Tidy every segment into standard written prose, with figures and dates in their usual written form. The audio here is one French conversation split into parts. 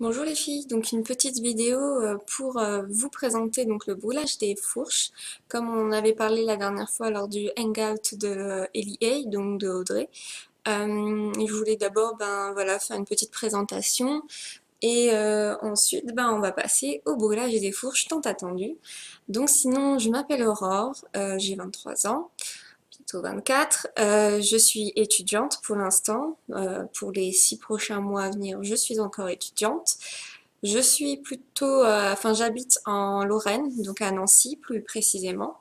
Bonjour les filles, donc une petite vidéo pour vous présenter donc le brûlage des fourches, comme on avait parlé la dernière fois lors du hangout de Ellie A, donc de Audrey. Je voulais d'abord voilà, faire une petite présentation et ensuite on va passer au brûlage des fourches tant attendu. Donc sinon je m'appelle Aurore, j'ai 23 ans. Bientôt 24. Je suis étudiante pour l'instant. Pour les 6 prochains mois à venir, je suis encore étudiante. Je suis plutôt, j'habite en Lorraine, donc à Nancy plus précisément.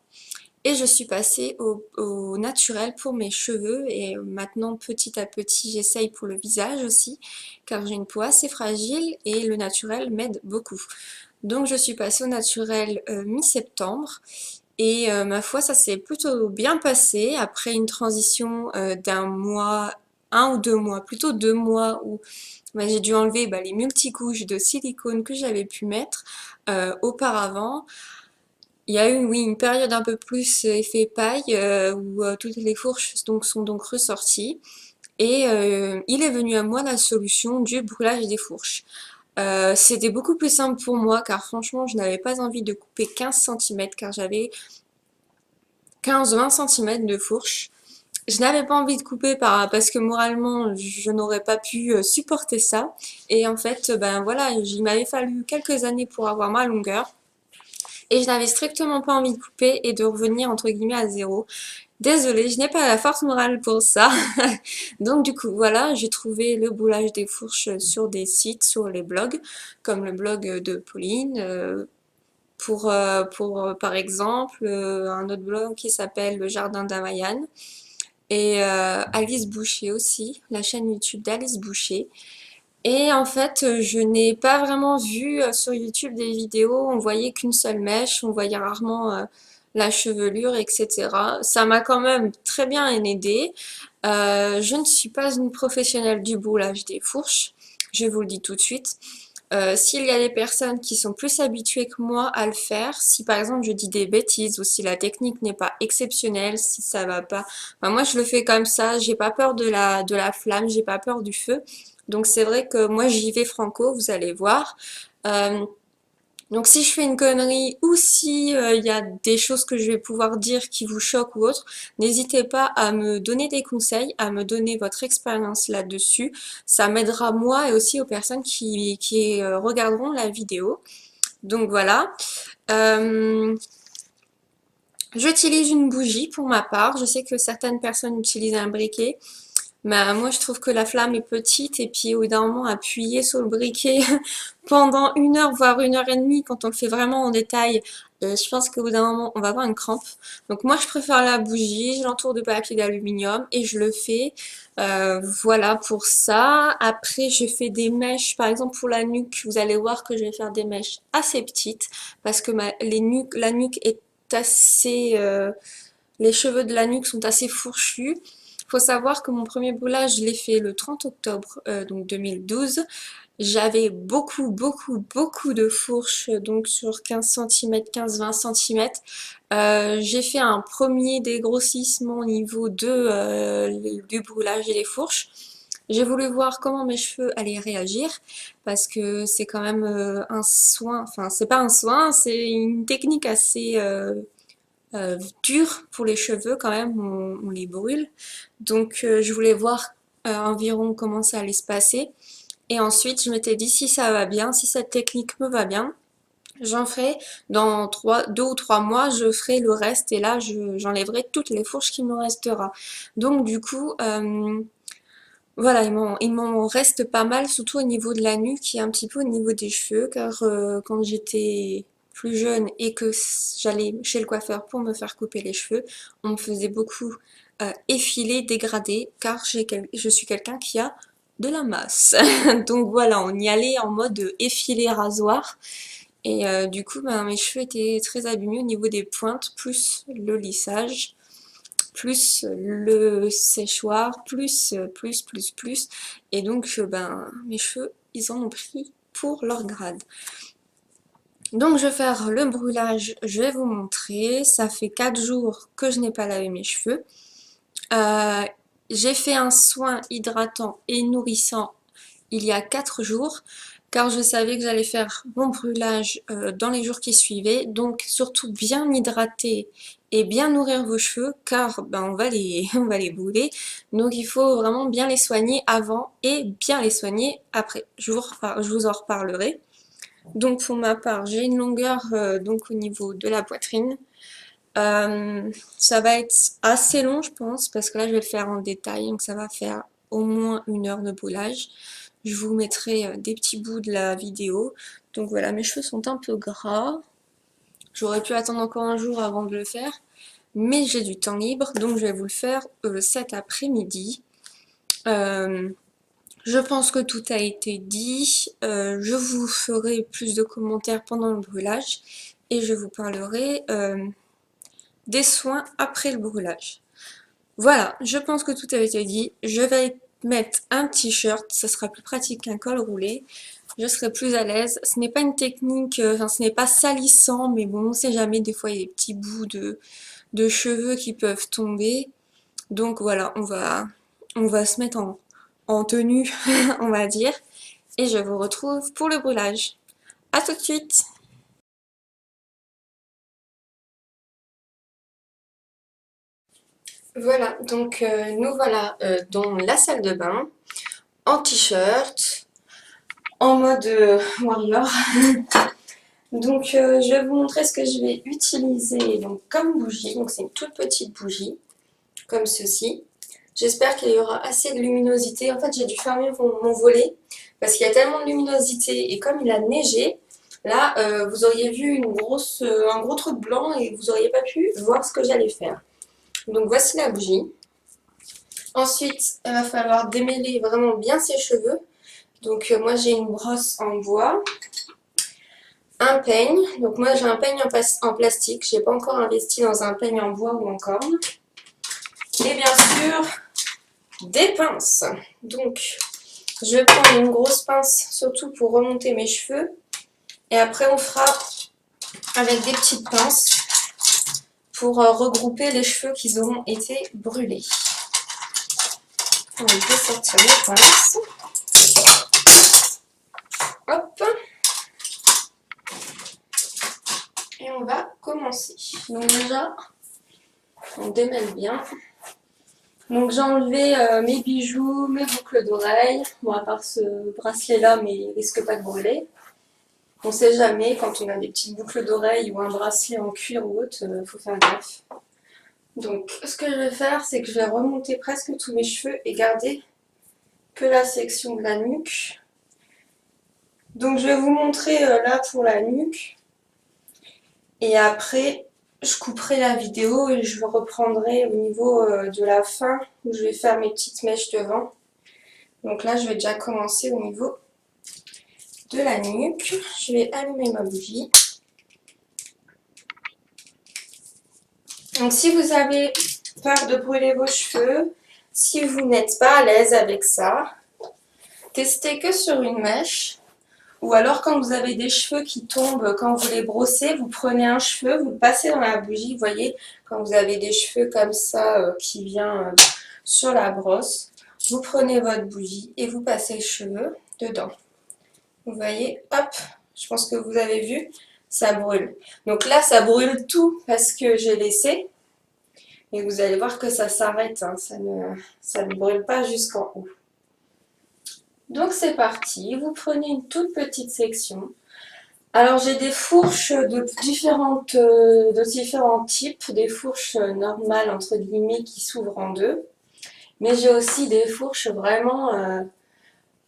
Et je suis passée au naturel pour mes cheveux et maintenant petit à petit j'essaye pour le visage aussi car j'ai une peau assez fragile et le naturel m'aide beaucoup. Donc je suis passée au naturel mi-septembre et ma foi ça s'est plutôt bien passé après une transition d'un mois, 1 ou 2 mois, plutôt 2 mois où j'ai dû enlever les multicouches de silicone que j'avais pu mettre auparavant. Il y a eu, oui, une période un peu plus effet paille où toutes les fourches sont donc ressorties. Et il est venu à moi la solution du brûlage des fourches. C'était beaucoup plus simple pour moi car franchement je n'avais pas envie de couper 15 centimètres car j'avais 15-20 centimètres de fourche. Je n'avais pas envie de couper parce que moralement je n'aurais pas pu supporter ça. Et en fait, voilà, il m'avait fallu quelques années pour avoir ma longueur. Et je n'avais strictement pas envie de couper et de revenir entre guillemets à zéro. Désolée, je n'ai pas la force morale pour ça. Donc du coup, voilà, j'ai trouvé le brûlage des fourches sur des sites, sur les blogs, comme le blog de Pauline, par exemple, un autre blog qui s'appelle Le Jardin d'Amayan, et Alice Boucher aussi, la chaîne YouTube d'Alice Boucher. Et en fait, je n'ai pas vraiment vu sur YouTube des vidéos, on voyait qu'une seule mèche, on voyait rarement la chevelure, etc. Ça m'a quand même très bien aidé. Je ne suis pas une professionnelle du brûlage des fourches, je vous le dis tout de suite. S'il y a des personnes qui sont plus habituées que moi à le faire, si par exemple je dis des bêtises ou si la technique n'est pas exceptionnelle, si ça va pas, moi je le fais comme ça, j'ai pas peur de la flamme, j'ai pas peur du feu. Donc c'est vrai que moi j'y vais franco, vous allez voir. Euh, donc si je fais une connerie ou si il y a des choses que je vais pouvoir dire qui vous choquent ou autre, n'hésitez pas à me donner des conseils, à me donner votre expérience là-dessus. Ça m'aidera moi et aussi aux personnes qui regarderont la vidéo. Donc voilà. Euh, J'utilise une bougie pour ma part. Je sais que certaines personnes utilisent un briquet. Bah, moi, je trouve que la flamme est petite et puis au bout d'un moment, appuyer sur le briquet pendant 1 heure, voire 1 heure et demie, quand on le fait vraiment en détail, je pense qu'au bout d'un moment, on va avoir une crampe. Donc moi, je préfère la bougie, je l'entoure de papier d'aluminium et je le fais. Voilà pour ça. Après, je fais des mèches, par exemple pour la nuque, vous allez voir que je vais faire des mèches assez petites parce que la nuque est assez... les cheveux de la nuque sont assez fourchus. Il faut savoir que mon premier brûlage, je l'ai fait le 30 octobre donc 2012. J'avais beaucoup de fourches, donc sur 15 cm, 15-20 cm. J'ai fait un premier dégrossissement au niveau du brûlage et des fourches. J'ai voulu voir comment mes cheveux allaient réagir parce que c'est quand même un soin, enfin c'est pas un soin, c'est une technique assez dur pour les cheveux quand même, on les brûle. Donc je voulais voir environ comment ça allait se passer. Et ensuite je m'étais dit si ça va bien, si cette technique me va bien, j'en ferai dans 2 ou 3 mois, je ferai le reste et là j'enlèverai toutes les fourches qui me restera. Donc du coup, voilà, il m'en reste pas mal, surtout au niveau de la nuque et un petit peu au niveau des cheveux, car quand j'étais plus jeune et que j'allais chez le coiffeur pour me faire couper les cheveux, on me faisait beaucoup effiler, dégrader, car je suis quelqu'un qui a de la masse. Donc voilà, on y allait en mode effilé rasoir. Et du coup, mes cheveux étaient très abîmés au niveau des pointes, plus le lissage plus le séchoir, plus. Et donc, mes cheveux, ils en ont pris pour leur grade. Donc, je vais faire le brûlage, je vais vous montrer. Ça fait 4 jours que je n'ai pas lavé mes cheveux. Euh, j'ai fait un soin hydratant et nourrissant il y a 4 jours, car je savais que j'allais faire mon brûlage dans les jours qui suivaient. Donc surtout bien hydrater et bien nourrir vos cheveux, car ben, on va on va les brûler. Donc il faut vraiment bien les soigner avant et bien les soigner après. Je vous en reparlerai. Donc pour ma part, j'ai une longueur donc au niveau de la poitrine. Ça va être assez long je pense, parce que là je vais le faire en détail, donc ça va faire au moins 1 heure de brûlage. Je vous mettrai des petits bouts de la vidéo. Donc voilà, mes cheveux sont un peu gras. J'aurais pu attendre encore un jour avant de le faire, mais j'ai du temps libre, donc je vais vous le faire cet après-midi. Je pense que tout a été dit. Je vous ferai plus de commentaires pendant le brûlage et je vous parlerai des soins après le brûlage. Voilà, je pense que tout a été dit. Je vais mettre un t-shirt, ça sera plus pratique qu'un col roulé. Je serai plus à l'aise. Ce n'est pas une technique, enfin ce n'est pas salissant, mais bon, on sait jamais, des fois il y a des petits bouts de cheveux qui peuvent tomber. Donc voilà, on va se mettre en tenue, on va dire. Et je vous retrouve pour le brûlage. À tout de suite! Voilà, donc nous voilà dans la salle de bain, en t-shirt, en mode warrior. Donc je vais vous montrer ce que je vais utiliser donc, comme bougie. Donc c'est une toute petite bougie, comme ceci. J'espère qu'il y aura assez de luminosité. En fait j'ai dû fermer mon volet parce qu'il y a tellement de luminosité et comme il a neigé, là vous auriez vu un gros truc blanc et vous n'auriez pas pu voir ce que j'allais faire. Donc voici la bougie. Ensuite, il va falloir démêler vraiment bien ses cheveux. Donc moi j'ai une brosse en bois, un peigne. Donc moi j'ai un peigne en plastique. Je n'ai pas encore investi dans un peigne en bois ou en corne. Et bien sûr, des pinces. Donc je vais prendre une grosse pince surtout pour remonter mes cheveux. Et après on fera avec des petites pinces pour regrouper les cheveux qui auront été brûlés. On va sortir les pinces. Hop. Et on va commencer. Donc déjà, on démêle bien. Donc j'ai enlevé mes bijoux, mes boucles d'oreilles. Bon, à part ce bracelet-là, mais il risque pas de brûler. On sait jamais, quand on a des petites boucles d'oreilles ou un bracelet en cuir ou autre, faut faire gaffe. Donc ce que je vais faire, c'est que je vais remonter presque tous mes cheveux et garder que la section de la nuque. Donc je vais vous montrer là pour la nuque. Et après, je couperai la vidéo et je reprendrai au niveau de la fin où je vais faire mes petites mèches devant. Donc là, je vais déjà commencer au niveau de la nuque. Je vais allumer ma bougie. Donc si vous avez peur de brûler vos cheveux, si vous n'êtes pas à l'aise avec ça, testez que sur une mèche. Ou alors quand vous avez des cheveux qui tombent, quand vous les brossez, vous prenez un cheveu, vous le passez dans la bougie. Vous voyez, quand vous avez des cheveux comme ça qui vient sur la brosse, vous prenez votre bougie et vous passez le cheveu dedans. Vous voyez, hop, je pense que vous avez vu, ça brûle. Donc là, ça brûle tout parce que j'ai laissé. Et vous allez voir que ça s'arrête, hein, ça ne brûle pas jusqu'en haut. Donc c'est parti, vous prenez une toute petite section. Alors j'ai des fourches de différents types, des fourches normales entre guillemets qui s'ouvrent en deux. Mais j'ai aussi des fourches vraiment,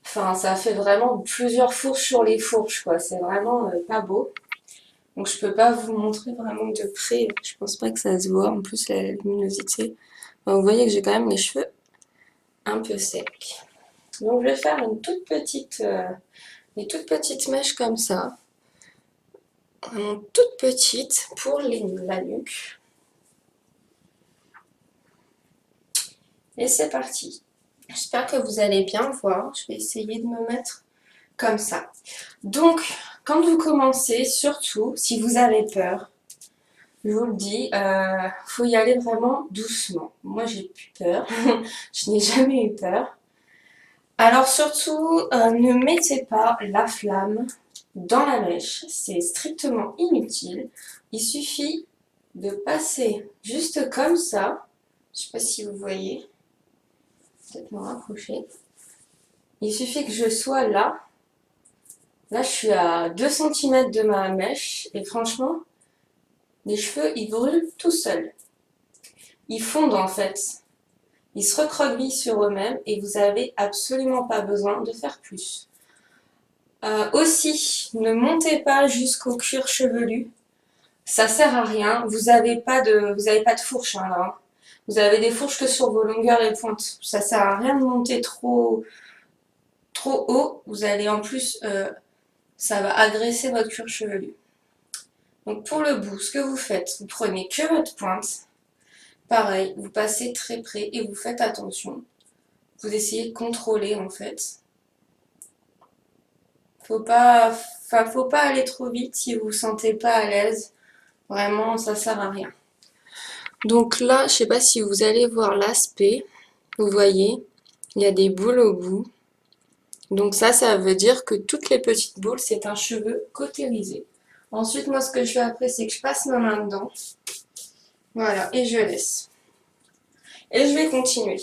enfin ça fait vraiment plusieurs fourches sur les fourches quoi, c'est vraiment pas beau. Donc je peux pas vous montrer vraiment de près, je pense pas que ça se voit, en plus la luminosité. Enfin, vous voyez que j'ai quand même les cheveux un peu secs. Donc je vais faire une toute petite, des toutes petites mèches comme ça, vraiment toute petite pour la nuque. Et c'est parti. J'espère que vous allez bien voir. Je vais essayer de me mettre comme ça. Donc quand vous commencez, surtout si vous avez peur, je vous le dis, faut y aller vraiment doucement. Moi j'ai plus peur, je n'ai jamais eu peur. Alors surtout, ne mettez pas la flamme dans la mèche, c'est strictement inutile. Il suffit de passer juste comme ça. Je sais pas si vous voyez, peut-être me rapprocher. Il suffit que je sois là. Là, je suis à 2 cm de ma mèche et franchement, les cheveux, ils brûlent tout seuls. Ils fondent en fait. Ils se recroquevillent sur eux-mêmes et vous n'avez absolument pas besoin de faire plus. Aussi, ne montez pas jusqu'au cuir chevelu. Ça sert à rien. Vous avez pas de fourche hein, là. Vous avez des fourches que sur vos longueurs et pointes. Ça sert à rien de monter trop haut. Vous allez en plus, ça va agresser votre cuir chevelu. Donc pour le bout, ce que vous faites, vous prenez que votre pointe. Pareil, vous passez très près et vous faites attention. Vous essayez de contrôler en fait. Faut pas aller trop vite si vous vous sentez pas à l'aise. Vraiment, ça sert à rien. Donc là, je sais pas si vous allez voir l'aspect. Vous voyez, il y a des boules au bout. Donc ça veut dire que toutes les petites boules, c'est un cheveu cautérisé. Ensuite, moi, ce que je fais après, c'est que je passe ma main dedans. Voilà, et je laisse. Et je vais continuer.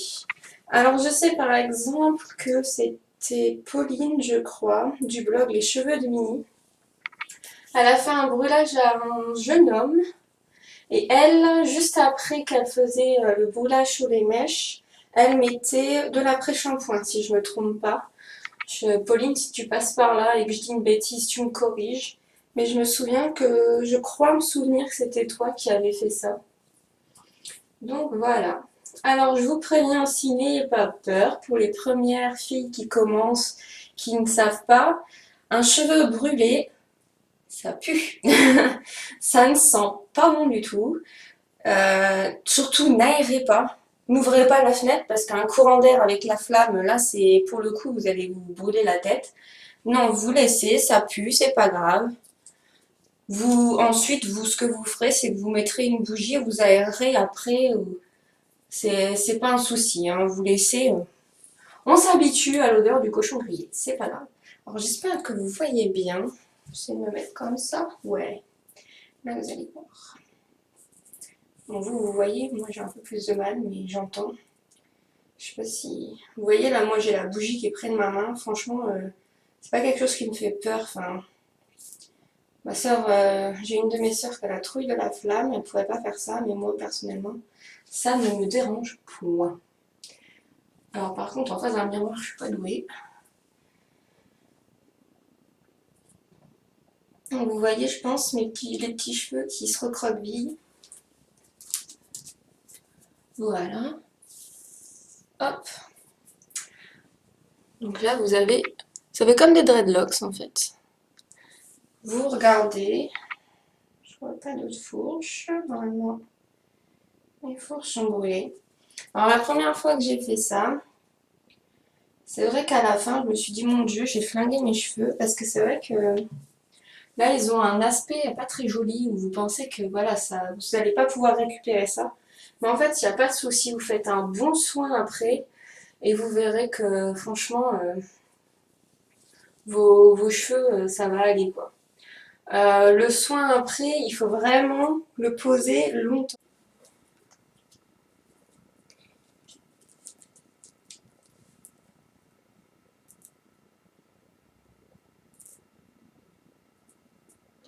Alors, je sais par exemple que c'était Pauline, je crois, du blog Les Cheveux de Mini. Elle a fait un brûlage à un jeune homme. Et elle, juste après qu'elle faisait le brûlage sur les mèches, elle mettait de l'après-shampoing, si je me trompe pas. Pauline, si tu passes par là et que je dis une bêtise, tu me corriges. Mais je crois me souvenir que c'était toi qui avais fait ça. Donc voilà. Alors je vous préviens aussi, n'ayez pas peur. Pour les premières filles qui commencent, qui ne savent pas, un cheveu brûlé, ça pue. Ça ne sent pas bon du tout. Surtout, n'aérez pas. N'ouvrez pas la fenêtre parce qu'un courant d'air avec la flamme, là, c'est pour le coup, vous allez vous brûler la tête. Non, vous laissez, ça pue, c'est pas grave. Ensuite, ce que vous ferez, c'est que vous mettrez une bougie et vous aérerez après. C'est pas un souci, hein, vous laissez. On s'habitue à l'odeur du cochon grillé, c'est pas grave. Alors, j'espère que vous voyez bien. Je vais me mettre comme ça. Ouais, là, vous allez voir. Bon, vous voyez, moi j'ai un peu plus de mal, mais j'entends. Je sais pas si... Vous voyez, là, moi j'ai la bougie qui est près de ma main. Franchement, c'est pas quelque chose qui me fait peur. Enfin, ma soeur, j'ai une de mes soeurs qui a la trouille de la flamme. Elle pourrait pas faire ça, mais moi, personnellement, ça ne me dérange point. Alors, par contre, en face d'un miroir, je suis pas douée. Donc, vous voyez, je pense, les petits cheveux qui se recroquevillent. Voilà. Hop. Donc là, vous avez... Ça fait comme des dreadlocks, en fait. Vous regardez. Je vois pas d'autres fourches. Normalement, les fourches sont brûlées. Alors, la première fois que j'ai fait ça, c'est vrai qu'à la fin, je me suis dit, mon Dieu, j'ai flingué mes cheveux. Parce que c'est vrai que là, ils ont un aspect pas très joli où vous pensez que voilà, ça, vous n'allez pas pouvoir récupérer ça. Mais en fait, il n'y a pas de souci. Vous faites un bon soin après et vous verrez que franchement, vos cheveux, ça va aller quoi. Le soin après, il faut vraiment le poser longtemps.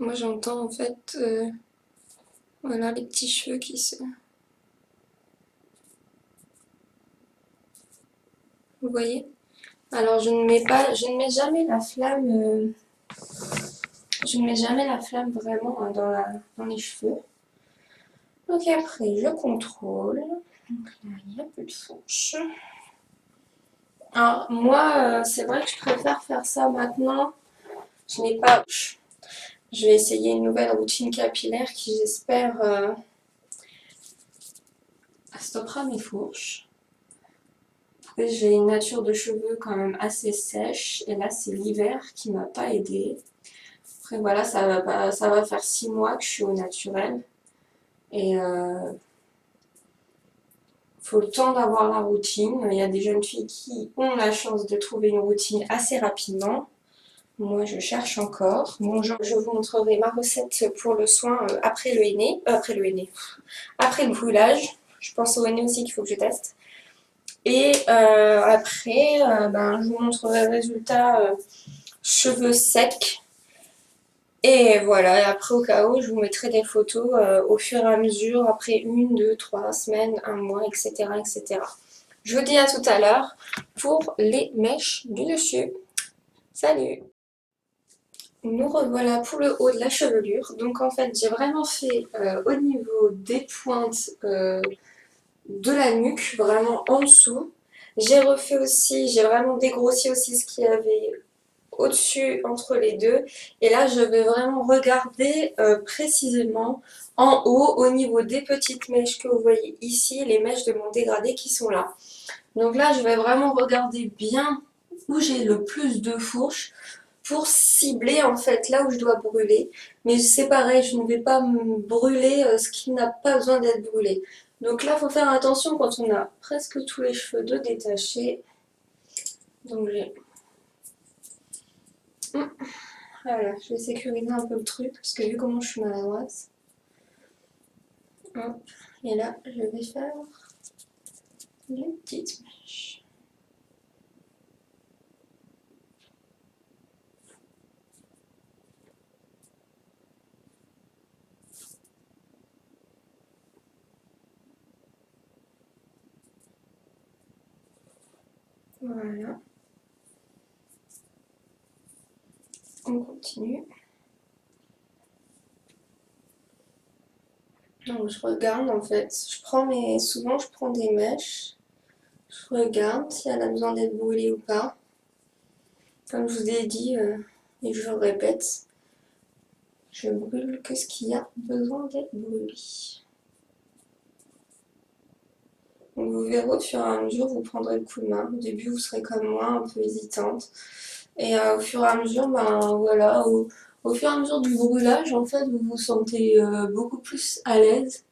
Moi, j'entends en fait, voilà, les petits cheveux qui se... Vous voyez? Alors, je ne mets jamais la flamme, je ne mets jamais la flamme vraiment hein, dans les cheveux. Donc après, je contrôle. Donc là, il n'y a plus de fourche. Alors, moi, c'est vrai que je préfère faire ça maintenant. Je n'ai pas... Je vais essayer une nouvelle routine capillaire qui, j'espère, stoppera mes fourches. J'ai une nature de cheveux quand même assez sèche. Et là, c'est l'hiver qui m'a pas aidée. Après, voilà, ça va faire 6 mois que je suis au naturel. Et faut le temps d'avoir la routine. Il y a des jeunes filles qui ont la chance de trouver une routine assez rapidement. Moi, je cherche encore. Bon, je vous montrerai ma recette pour le soin après le henné. Après le brûlage. Je pense au henné aussi qu'il faut que je teste. Et après, ben, je vous montrerai le résultat cheveux secs. Et voilà, et après au cas où, je vous mettrai des photos au fur et à mesure, après 1, 2, 3 semaines, un mois, etc. etc. Je vous dis à tout à l'heure pour les mèches du dessus. Salut! Nous revoilà pour le haut de la chevelure. Donc en fait, j'ai vraiment fait au niveau des pointes de la nuque, vraiment en dessous. J'ai refait aussi, j'ai vraiment dégrossi aussi ce qu'il y avait au-dessus entre les deux. Et là, je vais vraiment regarder précisément en haut, au niveau des petites mèches que vous voyez ici, les mèches de mon dégradé qui sont là. Donc là, je vais vraiment regarder bien où j'ai le plus de fourches pour cibler en fait là où je dois brûler. Mais c'est pareil, je ne vais pas me brûler ce qui n'a pas besoin d'être brûlé. Donc là, il faut faire attention quand on a presque tous les cheveux de détacher. Donc j'ai... Voilà, je vais sécuriser un peu le truc parce que vu comment je suis maladroite. Hop. Et là, je vais faire les petites mèches. Voilà. On continue. Donc je regarde en fait. Souvent je prends des mèches. Je regarde si elle a besoin d'être brûlée ou pas. Comme je vous ai dit, et je le répète, je brûle que ce qui a besoin d'être brûlé. Donc vous verrez au fur et à mesure, vous prendrez le coup de main. Au début, vous serez comme moi, un peu hésitante. Et au fur et à mesure, ben voilà, au fur et à mesure du brûlage, en fait, vous vous sentez beaucoup plus à l'aise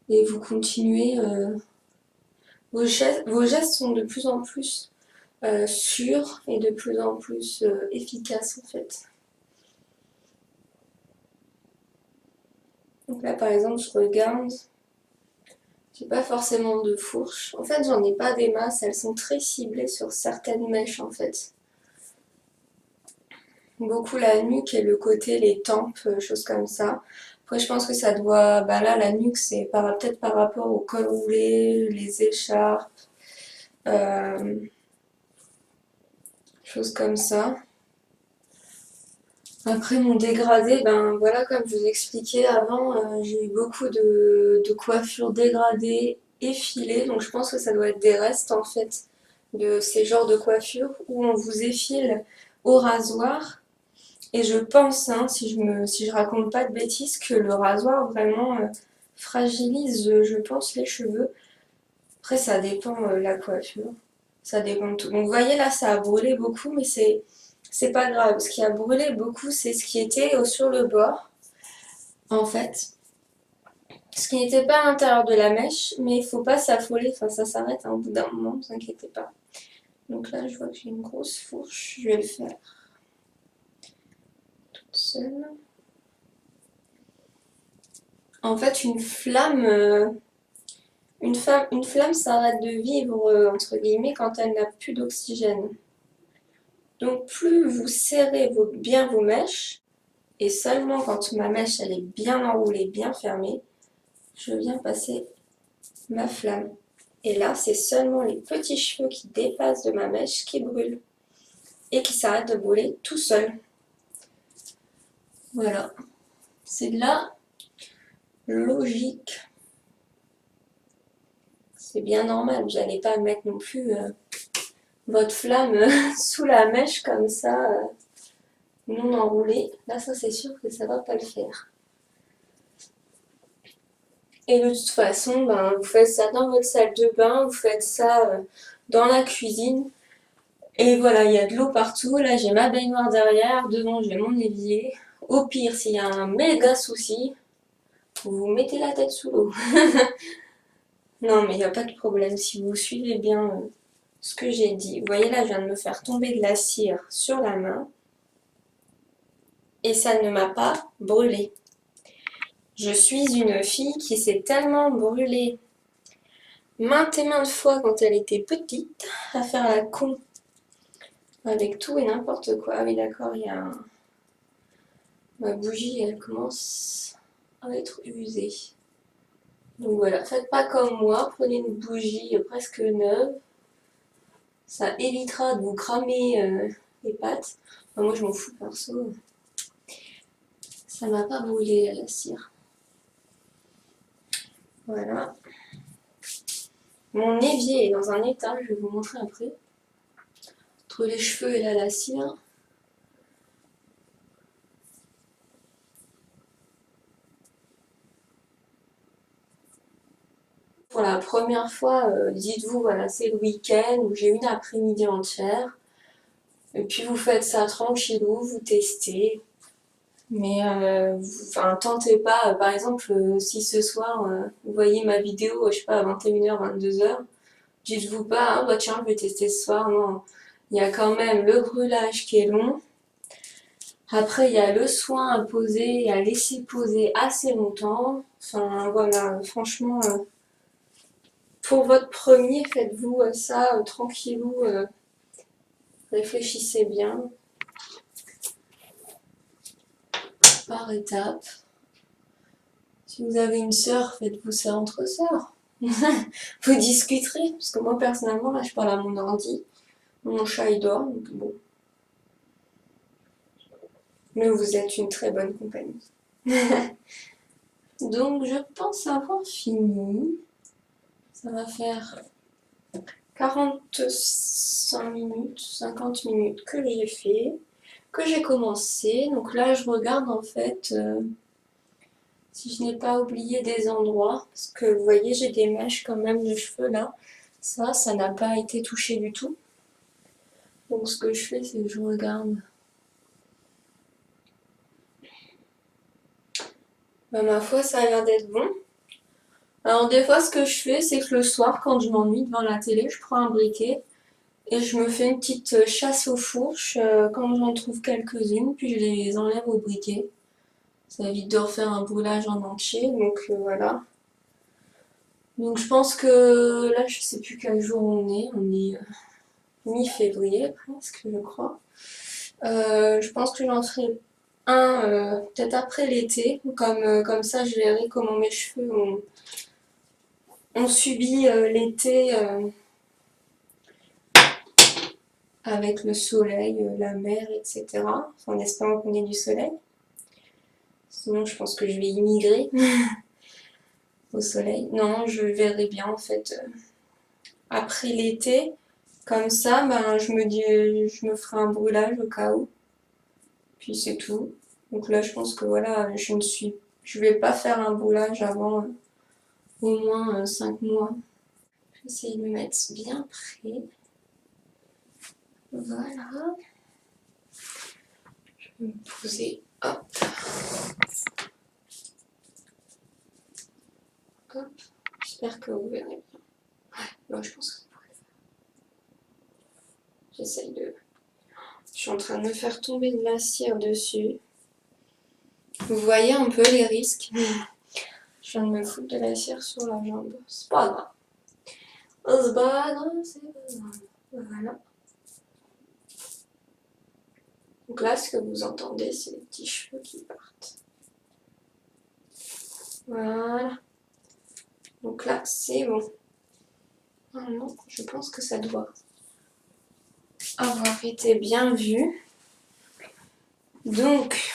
et vous continuez. Vos gestes sont de plus en plus sûrs et de plus en plus efficaces, en fait. Donc là, par exemple, je regarde. J'ai pas forcément de fourches. En fait, j'en ai pas des masses. Elles sont très ciblées sur certaines mèches, en fait. Beaucoup la nuque et le côté, les tempes, choses comme ça. Après, je pense que ça doit... Bah là, la nuque, c'est peut-être par rapport au col roulé, les écharpes, euh, choses comme ça. Après, mon dégradé, ben voilà, comme je vous expliquais avant, j'ai eu beaucoup de coiffures dégradées et filées. Donc, je pense que ça doit être des restes, en fait, de ces genres de coiffures où on vous effile au rasoir. Et je pense, hein, si je raconte pas de bêtises, que le rasoir vraiment fragilise, je pense, les cheveux. Après, ça dépend la coiffure. Ça dépend de tout. Donc, vous voyez, là, ça a brûlé beaucoup, mais c'est pas grave. Ce qui a brûlé beaucoup, c'est ce qui était sur le bord, en fait. Ce qui n'était pas à l'intérieur de la mèche, mais il faut pas s'affoler. Enfin, ça s'arrête hein, au bout d'un moment, ne vous inquiétez pas. Donc là, je vois que j'ai une grosse fourche. Je vais le faire toute seule. En fait, une flamme s'arrête de vivre, entre guillemets, quand elle n'a plus d'oxygène. Donc plus vous serrez bien vos mèches, et seulement quand ma mèche elle est bien enroulée, bien fermée, je viens passer ma flamme. Et là, c'est seulement les petits cheveux qui dépassent de ma mèche qui brûlent. Et qui s'arrêtent de brûler tout seul. Voilà. C'est de la logique. C'est bien normal, vous n'allez pas mettre non plus votre flamme sous la mèche comme ça, non enroulée. Là, ça c'est sûr que ça va pas le faire. Et de toute façon, ben, vous faites ça dans votre salle de bain, vous faites ça dans la cuisine. Et voilà, il y a de l'eau partout. Là, j'ai ma baignoire derrière. Devant, j'ai mon évier. Au pire, s'il y a un méga souci, vous mettez la tête sous l'eau. Non, mais il n'y a pas de problème. Si vous suivez bien ce que j'ai dit. Vous voyez là, je viens de me faire tomber de la cire sur la main. Et ça ne m'a pas brûlé. Je suis une fille qui s'est tellement brûlée maintes et maintes fois quand elle était petite à faire la con avec tout et n'importe quoi. Ah oui, d'accord, il y a ma bougie, elle commence à être usée. Donc voilà, faites pas comme moi, prenez une bougie presque neuve. Ça évitera de vous cramer les pattes. Enfin, moi je m'en fous perso. Ça m'a pas brûlé la cire. Voilà. Mon évier est dans un état, je vais vous montrer après. Entre les cheveux et la cire. Pour la première fois, dites-vous, voilà, c'est le week-end où j'ai une après-midi entière. Et puis vous faites ça tranquillou, vous testez. Mais enfin, tentez pas, par exemple, si ce soir vous voyez ma vidéo, je sais pas, à 21h, 22h, dites-vous pas, ah bah tiens, je vais tester ce soir. Non, il y a quand même le brûlage qui est long. Après, il y a le soin à poser et à laisser poser assez longtemps. Enfin, voilà, franchement, pour votre premier, faites-vous ça tranquillou, réfléchissez bien, par étapes. Si vous avez une sœur, faites-vous ça entre sœurs. Vous discuterez, parce que moi personnellement, là je parle à mon ordi, mon chat il dort, donc bon. Mais vous êtes une très bonne compagnie. Donc je pense avoir fini. Ça va faire 45 minutes, 50 minutes que j'ai fait, que j'ai commencé. Donc là je regarde en fait si je n'ai pas oublié des endroits, parce que vous voyez j'ai des mèches quand même de cheveux là. Ça n'a pas été touché du tout. Donc ce que je fais, c'est que je regarde. Bah, ma foi, ça a l'air d'être bon. Alors des fois, ce que je fais, c'est que le soir, quand je m'ennuie devant la télé, je prends un briquet et je me fais une petite chasse aux fourches quand j'en trouve quelques-unes, puis je les enlève au briquet. Ça évite de refaire un brûlage en entier, donc voilà. Donc je pense que là, je sais plus quel jour on est mi-février presque, je crois. Je pense que j'en ferai un peut-être après l'été, comme ça je verrai comment mes cheveux ont subi l'été avec le soleil, la mer, etc. En espérant qu'on ait du soleil. Sinon je pense que je vais immigrer au soleil. Non, je verrai bien en fait après l'été. Comme ça, ben, je me ferai un brûlage au cas où. Puis c'est tout. Donc là, je pense que voilà, je vais pas faire un brûlage avant au moins 5 mois. Je vais essayer de me mettre bien près. Voilà. Je vais me poser. Hop. Hop. J'espère que vous verrez bien. Là, je pense que vous pourrez le faire. J'essaye de... Je suis en train de me faire tomber de la cire dessus. Vous voyez un peu les risques. Je viens de me foutre de la cire sur la jambe. C'est pas grave. C'est pas grave, c'est pas grave. Voilà. Donc là, ce que vous entendez, c'est les petits cheveux qui partent. Voilà. Donc là, c'est bon. Normalement, je pense que ça doit avoir été bien vu. Donc,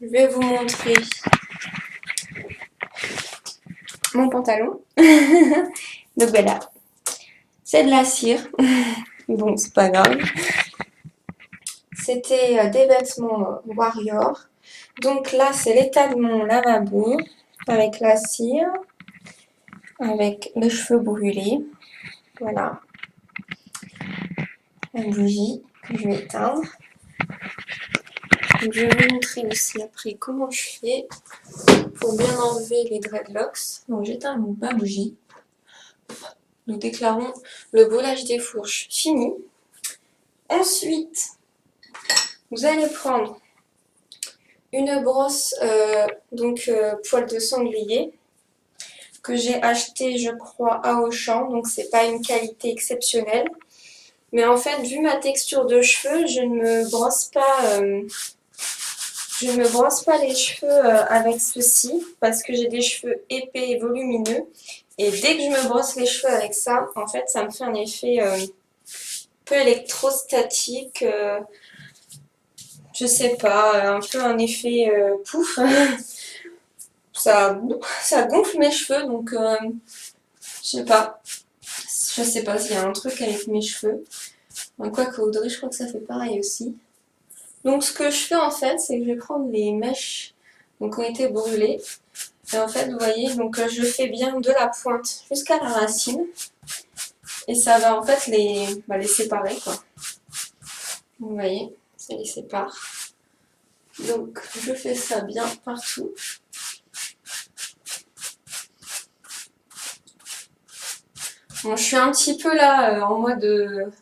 je vais vous montrer mon pantalon. Donc voilà, c'est de la cire. Bon, c'est pas grave. C'était des vêtements Warrior. Donc là, c'est l'état de mon lavabo avec la cire, avec les cheveux brûlés. Voilà. La bougie que je vais éteindre. Donc, je vais vous montrer aussi après comment je fais pour bien enlever les dreadlocks. Donc j'éteins ma bougie. Nous déclarons le brûlage des fourches fini. Ensuite, vous allez prendre une brosse poil de sanglier que j'ai acheté, je crois, à Auchan, donc c'est pas une qualité exceptionnelle. Mais en fait, vu ma texture de cheveux, je ne me brosse pas les cheveux avec ceci parce que j'ai des cheveux épais et volumineux. Et dès que je me brosse les cheveux avec ça, en fait, ça me fait un effet peu électrostatique. Je sais pas, un peu un effet pouf. ça gonfle mes cheveux, donc je sais pas s'il y a un truc avec mes cheveux. Quoique Audrey, je crois que ça fait pareil aussi. Donc ce que je fais en fait, c'est que je vais prendre les mèches qui ont été brûlées. Et en fait, vous voyez, donc je fais bien de la pointe jusqu'à la racine. Et ça va en fait les séparer, quoi. Vous voyez, ça les sépare. Donc je fais ça bien partout. Bon, je suis un petit peu là en mode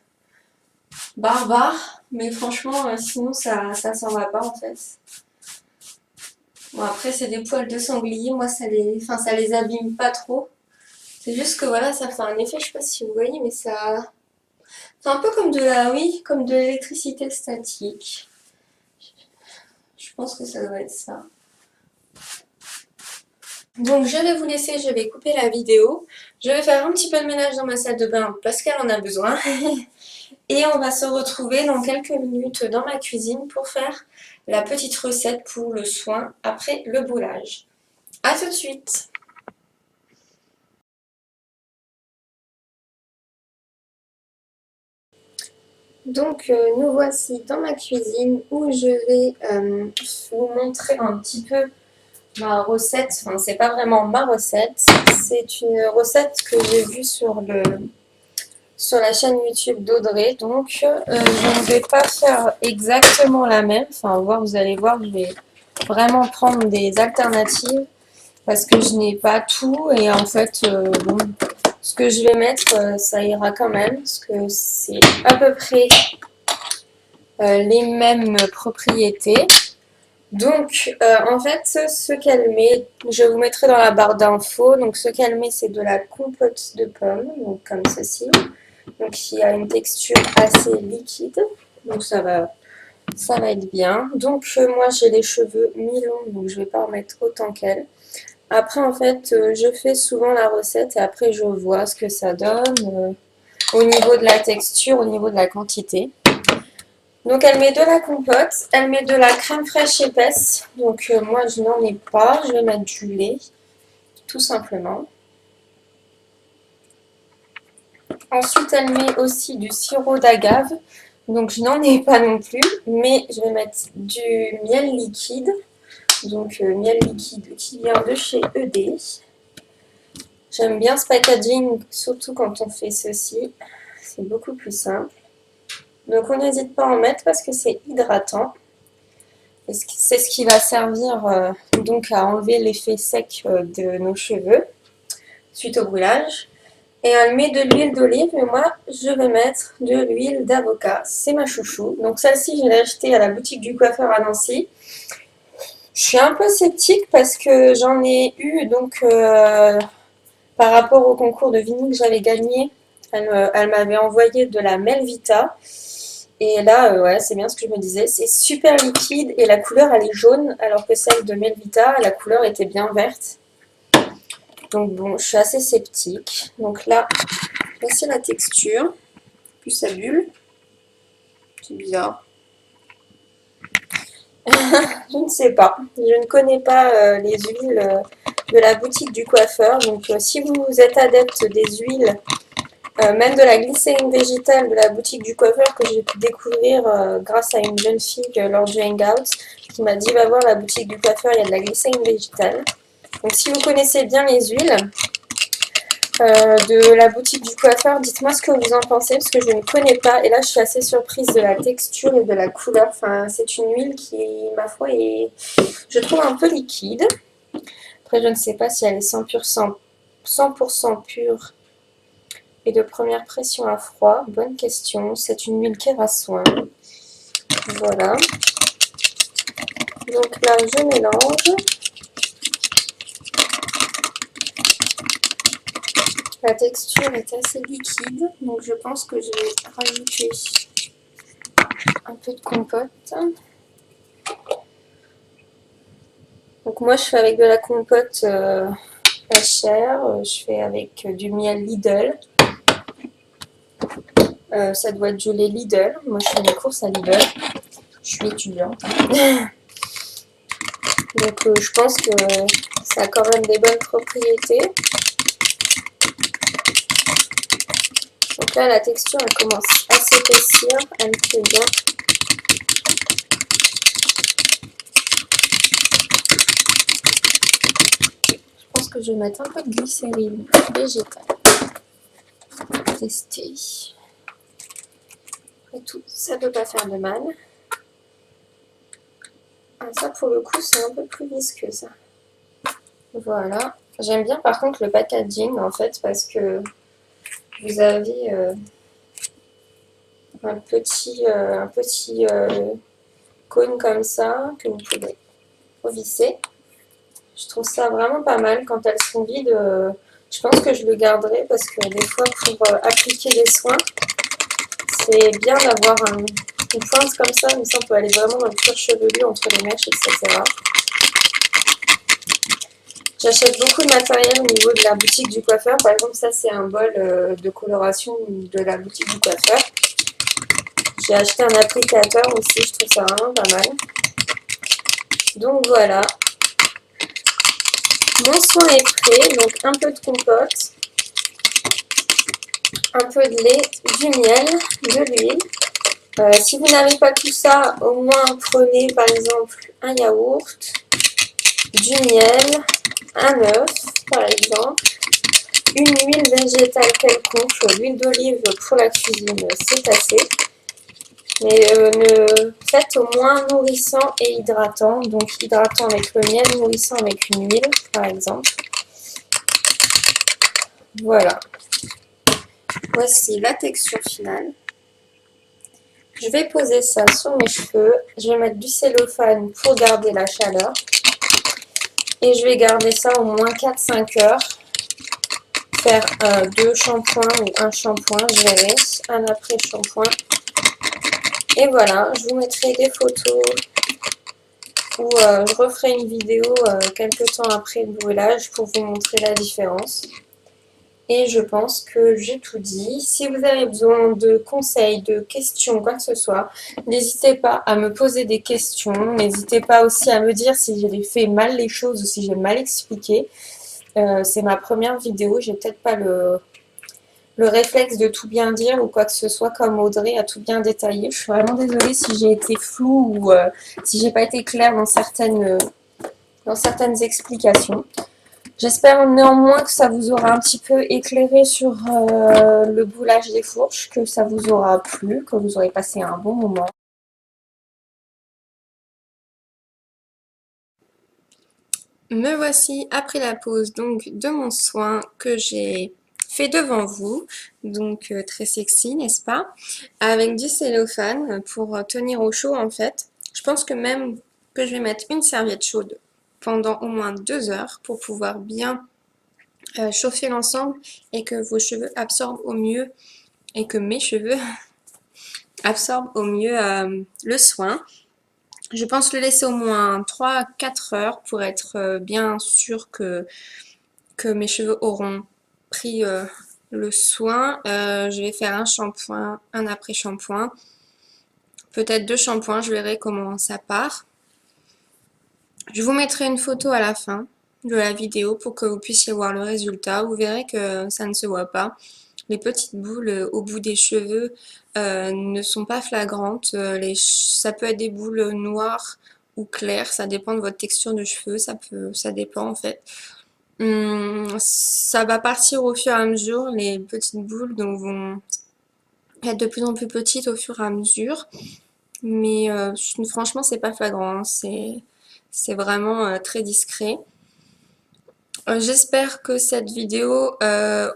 barbare, mais franchement, sinon ça s'en va pas en fait. Bon, après, c'est des poils de sanglier, moi ça les abîme pas trop. C'est juste que voilà, ça fait un effet, je sais pas si vous voyez, mais ça. C'est un peu comme comme de l'électricité statique. Je pense que ça doit être ça. Donc je vais vous laisser, je vais couper la vidéo. Je vais faire un petit peu de ménage dans ma salle de bain parce qu'elle en a besoin. Et on va se retrouver dans quelques minutes dans ma cuisine pour faire la petite recette pour le soin après le brûlage. A tout de suite! Donc nous voici dans ma cuisine où je vais vous montrer un petit peu ma recette. Enfin, c'est pas vraiment ma recette, c'est une recette que j'ai vue sur la chaîne YouTube d'Audrey. Donc je ne vais pas faire exactement la même. Enfin, vous allez voir, je vais vraiment prendre des alternatives parce que je n'ai pas tout et en fait, bon, ce que je vais mettre, ça ira quand même parce que c'est à peu près les mêmes propriétés. Donc, en fait, ce qu'elle met, je vous mettrai dans la barre d'infos. Donc, ce qu'elle met, c'est de la compote de pommes, donc comme ceci. Donc, qui a une texture assez liquide. Donc, ça va être bien. Donc, moi, j'ai les cheveux mi-longs, donc je vais pas en mettre autant qu'elle. Après, en fait, je fais souvent la recette et après, je vois ce que ça donne au niveau de la texture, au niveau de la quantité. Donc elle met de la compote, elle met de la crème fraîche épaisse. Donc moi je n'en ai pas, je vais mettre du lait, tout simplement. Ensuite elle met aussi du sirop d'agave. Donc je n'en ai pas non plus, mais je vais mettre du miel liquide. Donc miel liquide qui vient de chez ED. J'aime bien ce packaging, surtout quand on fait ceci. C'est beaucoup plus simple. Donc on n'hésite pas à en mettre parce que c'est hydratant. C'est ce qui va servir donc à enlever l'effet sec de nos cheveux suite au brûlage. Et elle met de l'huile d'olive, mais moi je vais mettre de l'huile d'avocat. C'est ma chouchou. Donc celle-ci, je l'ai achetée à la boutique du coiffeur à Nancy. Je suis un peu sceptique parce que j'en ai eu donc par rapport au concours de vinyle que j'avais gagné. Elle m'avait envoyé de la Melvita. Et là, ouais, c'est bien ce que je me disais. C'est super liquide et la couleur, elle est jaune, alors que celle de Melvita, la couleur était bien verte. Donc bon, je suis assez sceptique. Donc là, voici la texture. Plus ça bulle. C'est bizarre. Je ne sais pas. Je ne connais pas les huiles de la boutique du coiffeur. Donc si vous êtes adepte des huiles, même de la glycérine végétale de la boutique du coiffeur que j'ai pu découvrir grâce à une jeune fille lors du hangout qui m'a dit va voir la boutique du coiffeur, il y a de la glycérine végétale. Donc si vous connaissez bien les huiles de la boutique du coiffeur, dites-moi ce que vous en pensez parce que je ne connais pas et là je suis assez surprise de la texture et de la couleur. Enfin, c'est une huile qui, ma foi, est, je trouve un peu liquide. Après je ne sais pas si elle est 100% pure et de première pression à froid? Bonne question. C'est une huile Kérassoin. Voilà. Donc là, je mélange. La texture est assez liquide, donc je pense que je vais rajouter un peu de compote. Donc moi, je fais avec de la compote pas chère. Je fais avec du miel Lidl. Ça doit être du lait Lidl. Moi, je fais mes courses à Lidl. Je suis étudiante. Donc je pense que ça a quand même des bonnes propriétés. Donc là, la texture, elle commence à s'épaissir. Elle me plaît bien. Je pense que je vais mettre un peu de glycérine végétale. Tester. Après tout, ça ne peut pas faire de mal. Ah, ça, pour le coup, c'est un peu plus visqueux, ça. Voilà. J'aime bien, par contre, le packaging, en fait, parce que vous avez un petit cône comme ça que vous pouvez revisser. Je trouve ça vraiment pas mal. Quand elles sont vides, je pense que je le garderai parce que des fois, pour appliquer des soins, c'est bien d'avoir une pointe comme ça, mais ça on peut aller vraiment dans le cuir chevelu entre les mèches, etc. J'achète beaucoup de matériel au niveau de la boutique du coiffeur. Par exemple, ça c'est un bol de coloration de la boutique du coiffeur. J'ai acheté un applicateur aussi, je trouve ça vraiment pas mal. Donc voilà. Mon soin est prêt, donc un peu de compote, un peu de lait, du miel, de l'huile. Si vous n'avez pas tout ça, au moins prenez par exemple un yaourt, du miel, un œuf par exemple, une huile végétale quelconque, l'huile d'olive pour la cuisine c'est assez, mais faites au moins nourrissant et hydratant, donc hydratant avec le miel, nourrissant avec une huile par exemple. Voilà, voici la texture finale. Je vais poser ça sur mes cheveux, je vais mettre du cellophane pour garder la chaleur. Et je vais garder ça au moins 4-5 heures. Faire 2 shampoings ou un shampoing, je verrai, un après-shampoing. Et voilà, je vous mettrai des photos ou je referai une vidéo quelques temps après le brûlage pour vous montrer la différence. Et je pense que j'ai tout dit. Si vous avez besoin de conseils, de questions, quoi que ce soit, n'hésitez pas à me poser des questions. N'hésitez pas aussi à me dire si j'ai fait mal les choses ou si j'ai mal expliqué. C'est ma première vidéo, j'ai peut-être pas le réflexe de tout bien dire ou quoi que ce soit comme Audrey a tout bien détaillé. Je suis vraiment désolée si j'ai été floue ou si j'ai pas été claire dans certaines explications. J'espère néanmoins que ça vous aura un petit peu éclairé sur le boulage des fourches, que ça vous aura plu, que vous aurez passé un bon moment. Me voici après la pause donc de mon soin que j'ai fait devant vous, donc très sexy n'est-ce pas, avec du cellophane pour tenir au chaud en fait. Je pense que même que je vais mettre une serviette chaude pendant au moins 2 heures pour pouvoir bien chauffer l'ensemble et que vos cheveux absorbent au mieux et que mes cheveux absorbent au mieux le soin. Je pense le laisser au moins 3 à 4 heures pour être bien sûr que mes cheveux auront pris le soin. Je vais faire un shampoing, un après-shampoing, peut-être 2 shampoings, je verrai comment ça part. Je vous mettrai une photo à la fin de la vidéo pour que vous puissiez voir le résultat. Vous verrez que ça ne se voit pas. Les petites boules au bout des cheveux ne sont pas flagrantes. Ça peut être des boules noires ou claires, ça dépend de votre texture de cheveux, ça dépend en fait. Ça va partir au fur et à mesure, les petites boules donc vont être de plus en plus petites au fur et à mesure. Mais franchement, c'est pas flagrant, hein. C'est vraiment très discret. J'espère que cette vidéo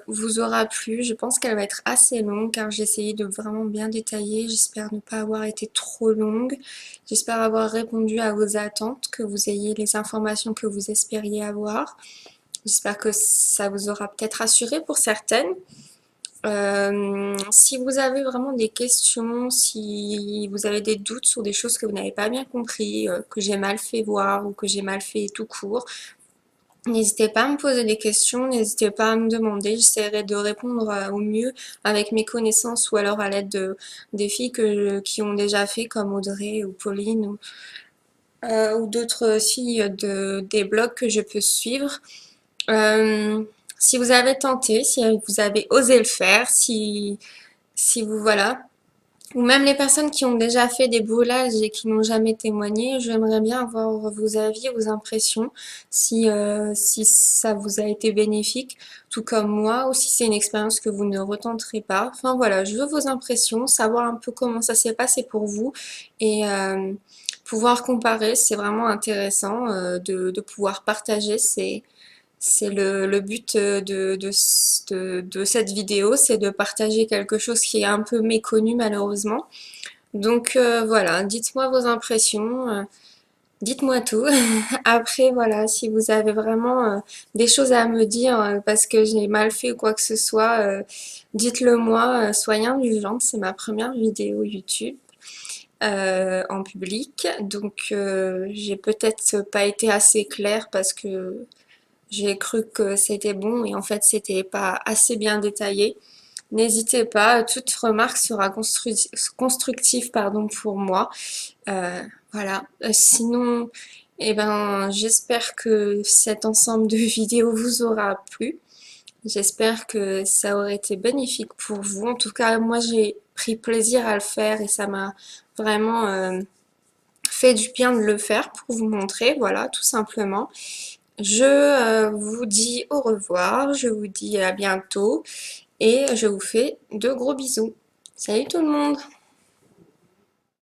vous aura plu. Je pense qu'elle va être assez longue car j'ai essayé de vraiment bien détailler. J'espère ne pas avoir été trop longue. J'espère avoir répondu à vos attentes, que vous ayez les informations que vous espériez avoir. J'espère que ça vous aura peut-être rassuré pour certaines. Si vous avez vraiment des questions, si vous avez des doutes sur des choses que vous n'avez pas bien compris, que j'ai mal fait voir ou que j'ai mal fait tout court, n'hésitez pas à me poser des questions, n'hésitez pas à me demander, j'essaierai de répondre au mieux avec mes connaissances ou alors à l'aide des filles qui ont déjà fait comme Audrey ou Pauline ou d'autres filles des blogs que je peux suivre. Euh, si vous avez tenté, si vous avez osé le faire, si vous, voilà, ou même les personnes qui ont déjà fait des brûlages et qui n'ont jamais témoigné, j'aimerais bien avoir vos avis, vos impressions, si ça vous a été bénéfique, tout comme moi, ou si c'est une expérience que vous ne retenterez pas. Enfin voilà, je veux vos impressions, savoir un peu comment ça s'est passé pour vous et pouvoir comparer, c'est vraiment intéressant de pouvoir partager. C'est le but de cette vidéo, c'est de partager quelque chose qui est un peu méconnu malheureusement. Donc voilà, dites-moi vos impressions, dites-moi tout. Après voilà, si vous avez vraiment des choses à me dire parce que j'ai mal fait ou quoi que ce soit, dites-le moi, soyez indulgente, c'est ma première vidéo YouTube. En public, donc j'ai peut-être pas été assez claire parce que j'ai cru que c'était bon et en fait c'était pas assez bien détaillé. N'hésitez pas, toute remarque sera constructive pardon, pour moi. Voilà. Sinon, eh ben, j'espère que cet ensemble de vidéos vous aura plu. J'espère que ça aurait été bénéfique pour vous. En tout cas, moi j'ai pris plaisir à le faire et ça m'a vraiment fait du bien de le faire pour vous montrer, voilà, tout simplement. Je vous dis au revoir, je vous dis à bientôt et je vous fais de gros bisous. Salut tout le monde!